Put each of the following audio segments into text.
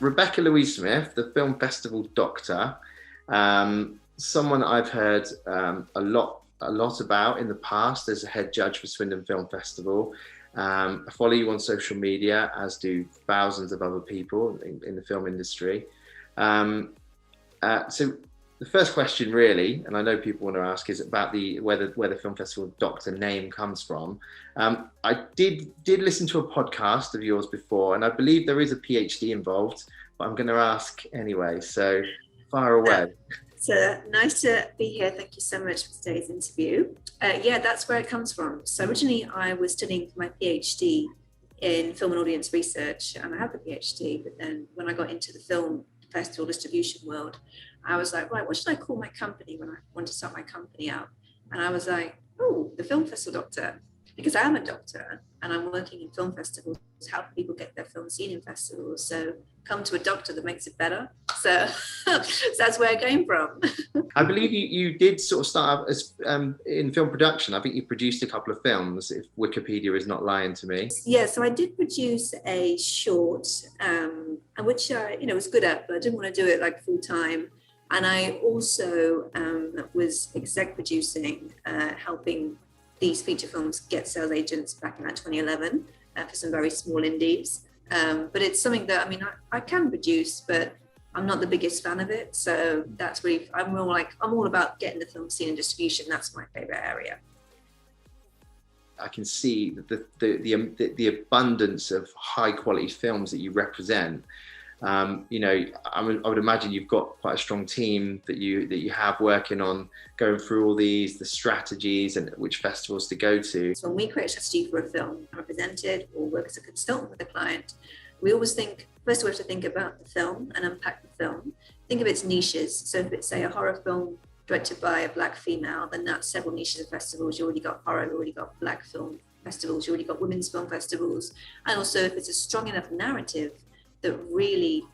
Rebekah Louisa Smith, the film festival doctor, someone I've heard a lot about in the past as a head judge for Swindon Film Festival. I follow you on social media, as do thousands of other people in the film industry. So the first question, really, and I know people want to ask, is about where the film festival doctor name comes from. I did listen to a podcast of yours before, and I believe there is a PhD involved, but I'm going to ask anyway. So fire away. So nice to be here. Thank you so much for today's interview. Yeah, that's where it comes from. So originally I was studying for my PhD in film and audience research, and I have the PhD, but then when I got into the film festival distribution world, I was like, right, what should I call my company when I want to start my company out? And I was like, oh, the Film Festival Doctor, because I am a doctor and I'm working in film festivals, helping people get their film seen in festivals. So come to a doctor that makes it better. So, so that's where it came from. I believe you did sort of start out as in film production. I think you produced a couple of films, if Wikipedia is not lying to me. Yeah, so I did produce a short, which I was good at, but I didn't want to do it like full time. And I also was exec producing, helping these feature films get sales agents back in 2011 for some very small indies. But it's something that, I can produce, but I'm not the biggest fan of it. So that's really, I'm all about getting the film seen and distribution. That's my favorite area. I can see the abundance of high quality films that you represent. I would imagine you've got quite a strong team that you have working on going through all the strategies and which festivals to go to. So when we create a strategy for a film, represent it or work as a consultant with a client, we always think, first we have to think about the film and unpack the film. Think of its niches. So if it's, say, a horror film directed by a Black female, then that's several niches of festivals. You already got horror, you already got Black film festivals, you already got women's film festivals. And also if it's a strong enough narrative that really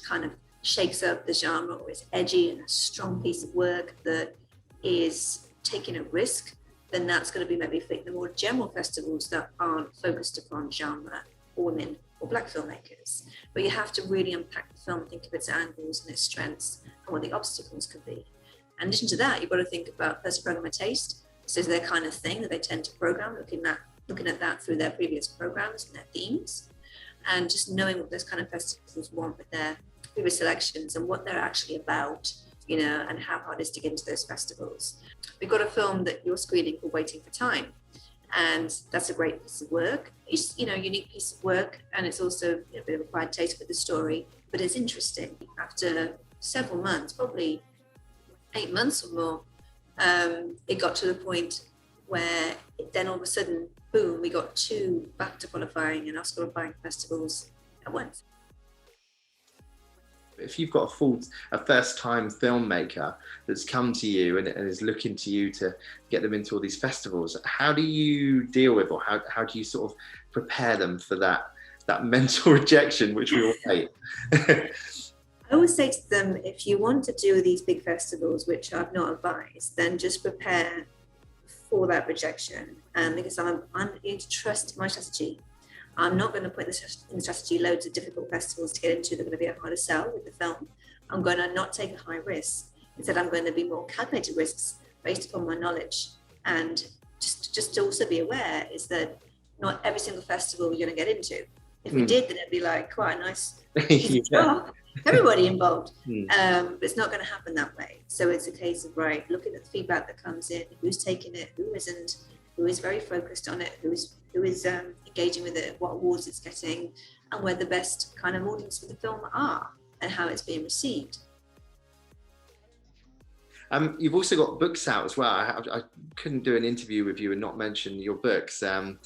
kind of shakes up the genre, or is edgy and a strong piece of work that is taking a risk, then that's going to be maybe fit the more general festivals that aren't focused upon genre or women or Black filmmakers. But you have to really unpack the film, think of its angles and its strengths and what the obstacles could be. In addition to that, you've got to think about person programmer taste. So is their kind of thing that they tend to program, looking at that through their previous programs and their themes, and just knowing what those kind of festivals want with their previous selections and what they're actually about, and how hard it is to get into those festivals. We've got a film that you're screening called Waiting for Time, and that's a great piece of work. It's, unique piece of work, and it's also a bit of a quiet taste with the story, but it's interesting. After several months, probably 8 months or more, it got to the point where then all of a sudden, boom, we got 2 BAFTA qualifying and Oscar qualifying festivals at once. If you've got a first-time filmmaker that's come to you and is looking to you to get them into all these festivals, how do you deal with, or how do you sort of prepare them for that mental rejection, which we all hate? I always say to them, if you want to do these big festivals, which I've not advised, then just prepare for that rejection, because I'm going to trust my strategy. I'm not going to put in the strategy loads of difficult festivals to get into that are going to be a harder sell with the film. I'm going to not take a high risk. Instead, I'm going to be more calculated risks based upon my knowledge. And just to also be aware is that not every single festival you're going to get into. If we did, then it'd be like quite a nice job. Everybody involved. But it's not going to happen that way. So it's a case of, right, looking at the feedback that comes in, who's taking it, who isn't, who is very focused on it, who is engaging with it, what awards it's getting, and where the best kind of audience for the film are and how it's being received. You've also got books out as well. I couldn't do an interview with you and not mention your books. The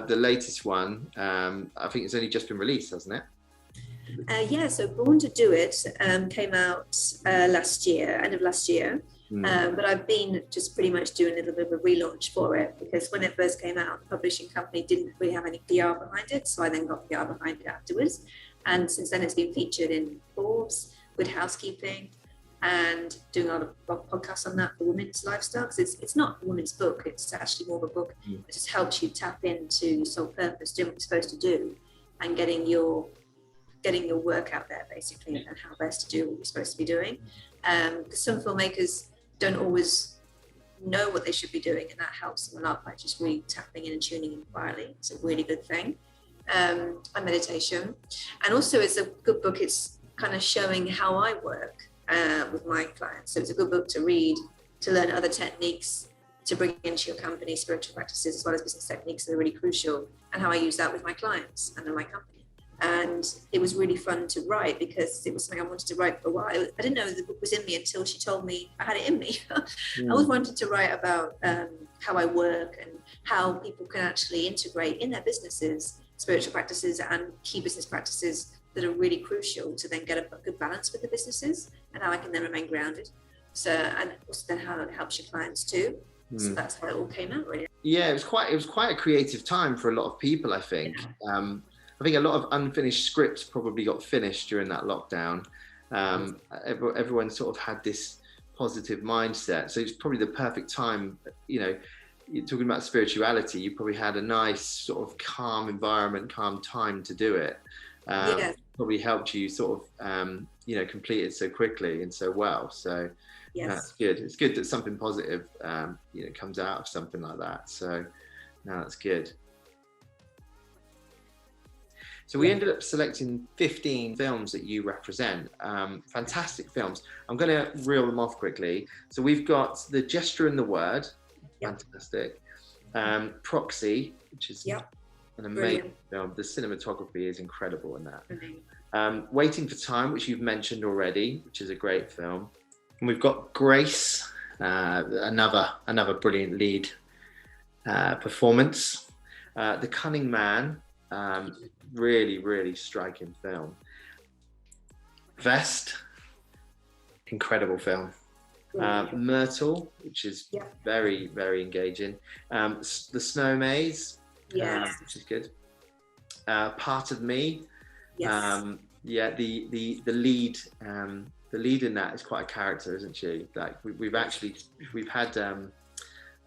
latest one, I think it's only just been released, hasn't it? So Born to Do It came out last year, end of last year. But I've been just pretty much doing a little bit of a relaunch for it, because when it first came out, the publishing company didn't really have any PR behind it. So I then got PR behind it afterwards. And since then it's been featured in Forbes, Good Housekeeping, and doing a lot of podcasts on that for women's lifestyle. Because it's not a women's book, it's actually more of a book that just helps you tap into your soul purpose, doing what you're supposed to do, and getting your getting your work out there basically, and how best to do what you're supposed to be doing. Because some filmmakers don't always know what they should be doing, and that helps them a lot by just really tapping in and tuning in quietly. It's a really good thing. And meditation. And also it's a good book. It's kind of showing how I work with my clients. So it's a good book to read, to learn other techniques to bring into your company, spiritual practices, as well as business techniques that are really crucial, and how I use that with my clients and in my company. And it was really fun to write because it was something I wanted to write for a while. I didn't know the book was in me until she told me I had it in me. I always wanted to write about how I work and how people can actually integrate in their businesses spiritual practices and key business practices that are really crucial to then get a good balance with the businesses, and how I can then remain grounded. So, and also then how it helps your clients too. So that's how it all came out, really. Yeah, it was quite a creative time for a lot of people, I think. Yeah. I think a lot of unfinished scripts probably got finished during that lockdown. Everyone sort of had this positive mindset, so it's probably the perfect time. You know, you're talking about spirituality, you probably had a nice sort of calm environment, calm time to do it. Yes. Probably helped you sort of, you know, complete it so quickly and so well. So yes. That's good. It's good that something positive, you know, comes out of something like that. So no, that's good. So we ended up selecting 15 films that you represent. Fantastic films. I'm going to reel them off quickly. So we've got The Gesture and the Word. Fantastic. Proxy, which is an amazing film. The cinematography is incredible in that. Waiting for Time, which you've mentioned already, which is a great film. And we've got Grace, another brilliant lead performance. The Cunning Man, really striking film. Vest, incredible film. Myrtle, which is very engaging. The Snow Maze, which is good. Part of Me, the lead in that is quite a character, isn't she? Like we've had a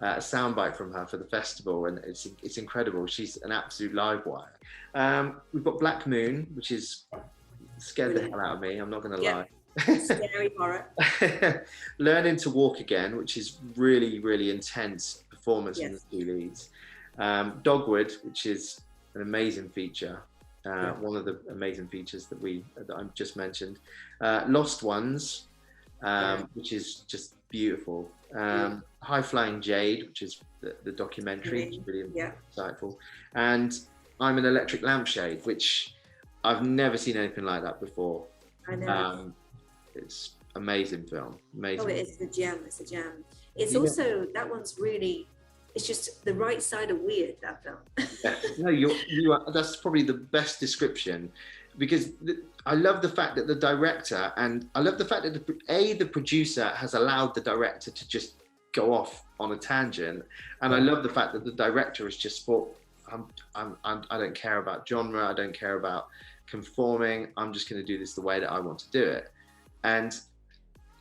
soundbite from her for the festival, and it's incredible. She's an absolute live wire. We've got Black Moon, which is scared the hell out of me. I'm not going to lie. Scary horror. Learning to Walk Again, which is really intense performance from the two leads. Dogwood, which is an amazing feature. One of the amazing features that I just mentioned. Lost Ones, which is just beautiful. High Flying Jade, which is the documentary, which is really insightful. And I'm an Electric Lampshade, which I've never seen anything like that before. I know. It's amazing film. Amazing. Oh, it's a gem. It's a gem. It's also, that one's really, it's just the right side of weird, that film. No, you are. That's probably the best description, because I love the fact that the director, and I love the fact that the producer has allowed the director to just go off on a tangent, and I love the fact that the director has just thought, I don't care about genre, I don't care about conforming, I'm just going to do this the way that I want to do it. And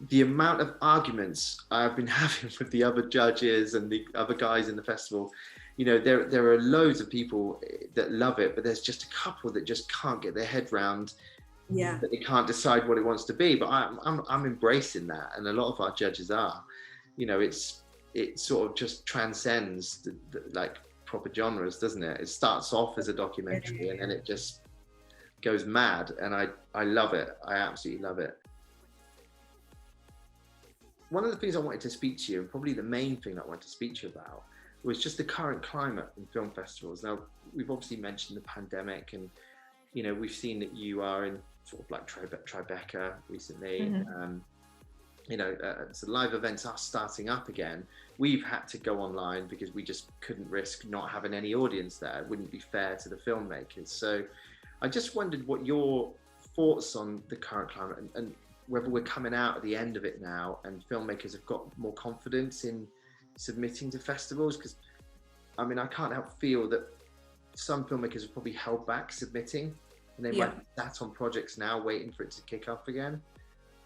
the amount of arguments I've been having with the other judges and the other guys in the festival, you know, there are loads of people that love it, but there's just a couple that just can't get their head round, that they can't decide what it wants to be. But I'm embracing that, and a lot of our judges are. You know, it sort of just transcends the like proper genres, doesn't it? It starts off as a documentary and then it just goes mad, and I love it. I absolutely love it. One of the things I wanted to speak to you, and probably the main thing I wanted to speak to you about, was just the current climate in film festivals. Now, we've obviously mentioned the pandemic, and you know, we've seen that you are in sort of like Tribeca recently. You know, so live events are starting up again. We've had to go online because we just couldn't risk not having any audience there. It wouldn't be fair to the filmmakers. So I just wondered what your thoughts on the current climate, and whether we're coming out at the end of it now and filmmakers have got more confidence in submitting to festivals. Because I mean, I can't help feel that some filmmakers have probably held back submitting, and they might be sat on projects now waiting for it to kick off again.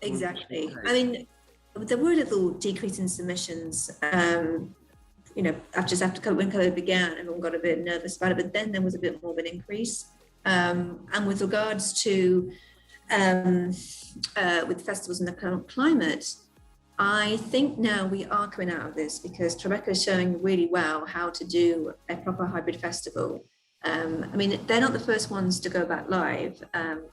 Exactly. I mean, there were a little decrease in submissions, you know, after when COVID began, everyone got a bit nervous about it, but then there was a bit more of an increase. And with regards to with festivals in the current climate, I think now we are coming out of this because Rebekah is showing really well how to do a proper hybrid festival. I mean, they're not the first ones to go back live.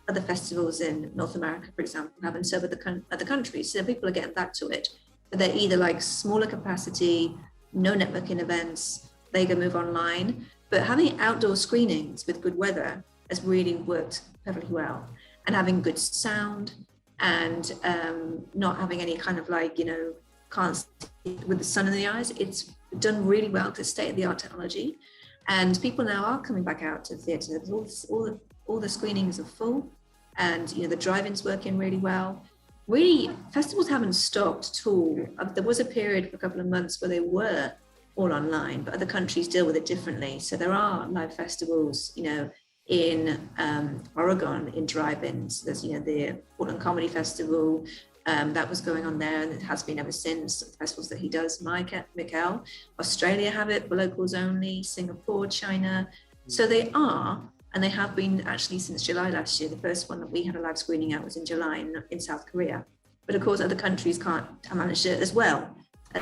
Other festivals in North America, for example, have, and so other countries. So people are getting back to it. But they're either like smaller capacity, no networking events, they can move online. But having outdoor screenings with good weather has really worked perfectly well. And having good sound and not having any kind of like, can't see with the sun in the eyes. It's done really well because it's state-of-the-art technology. And people now are coming back out to theatres. All the screenings are full, and the drive-in's working really well. Really, festivals haven't stopped at all. There was a period for a couple of months where they were all online, but other countries deal with it differently. So there are live festivals, in Oregon in drive-ins. There's the Portland Comedy Festival that was going on there, and it has been ever since. The festivals that he does, Mikel. Australia have it for locals only, Singapore, China. So they are, and they have been actually since July last year. The first one that we had a live screening at was in July in South Korea. But of course, other countries can't manage it as well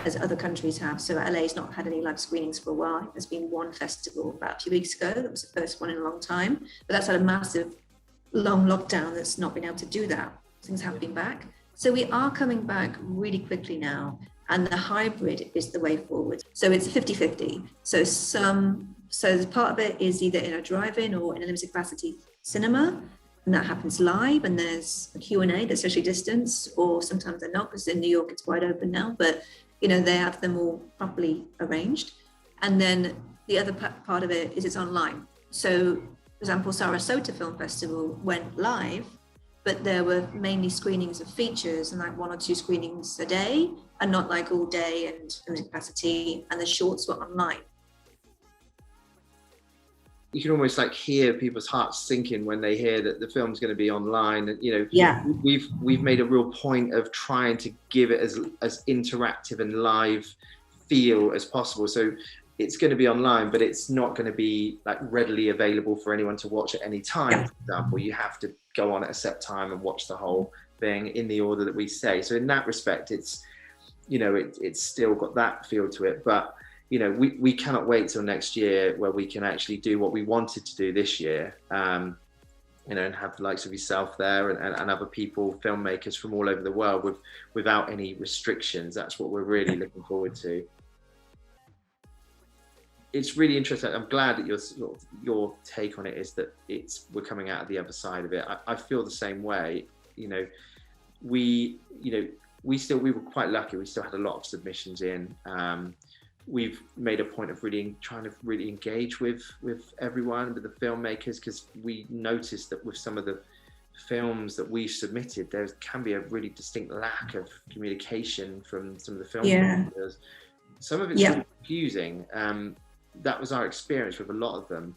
as other countries have. So LA's not had any live screenings for a while. There's been one festival about a few weeks ago. That was the first one in a long time. But that's had a massive, long lockdown that's not been able to do that. Things have been back. So we are coming back really quickly now. And the hybrid is the way forward. So it's 50-50. So part of it is either in a drive-in or in a limited capacity cinema. And that happens live, and there's a Q&A that's socially distanced, or sometimes they're not, because in New York it's wide open now, but they have them all properly arranged. And then the other part of it is it's online. So, for example, Sarasota Film Festival went live, but there were mainly screenings of features and like 1 or 2 screenings a day, and not like all day and limited capacity, and the shorts were online. You can almost like hear people's hearts sinking when they hear that the film's going to be online. And we've made a real point of trying to give it as interactive and live feel as possible. So it's going to be online, but it's not going to be like readily available for anyone to watch at any time. For example, you have to go on at a set time and watch the whole thing in the order that we say. So in that respect, it's it's still got that feel to it, but we cannot wait till next year where we can actually do what we wanted to do this year, and have the likes of yourself there and other people, filmmakers from all over the world without any restrictions. That's what we're really looking forward to. It's really interesting. I'm glad that your take on it is that we're coming out of the other side of it. I feel the same way. We were quite lucky. We still had a lot of submissions in. We've made a point of trying to really engage with everyone, with the filmmakers, because we noticed that with some of the films that we submitted, there can be a really distinct lack of communication from some of the filmmakers. Some of it's really confusing. That was our experience with a lot of them.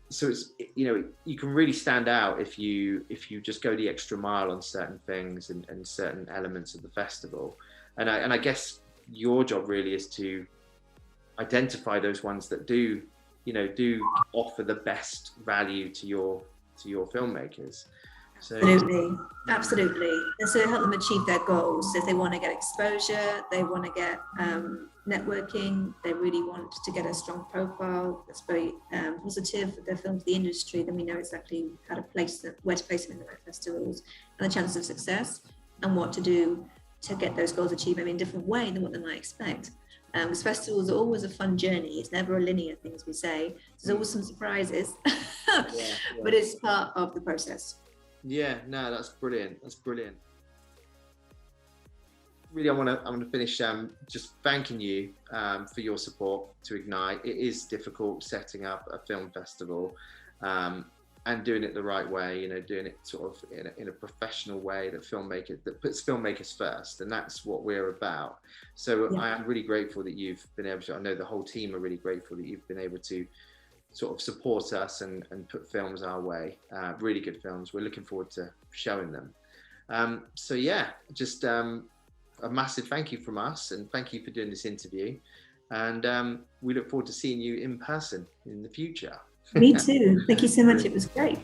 So it's you can really stand out if you just go the extra mile on certain things and certain elements of the festival. And I guess your job really is to identify those ones that do offer the best value to your filmmakers. So absolutely. And so help them achieve their goals. If they want to get exposure, they want to get networking, they really want to get a strong profile that's very positive for their film, for the industry, then we know exactly where to place them in the right festivals and the chances of success, and what to do to get those goals achieved maybe in a different way than what they might expect. Because festivals are always a fun journey. It's never a linear thing, as we say. There's always some surprises, but it's part of the process. Yeah, no, that's brilliant. That's brilliant. Really, I want to finish just thanking you for your support to Ignite. It is difficult setting up a film festival and doing it the right way. Doing it sort of in a professional way that puts filmmakers first, and that's what we're about. So I am really grateful that you've been able to. I know the whole team are really grateful that you've been able to sort of support us and put films our way. Really good films. We're looking forward to showing them. So yeah, just a massive thank you from us, and thank you for doing this interview. And we look forward to seeing you in person in the future. Me too. Thank you so much. It was great.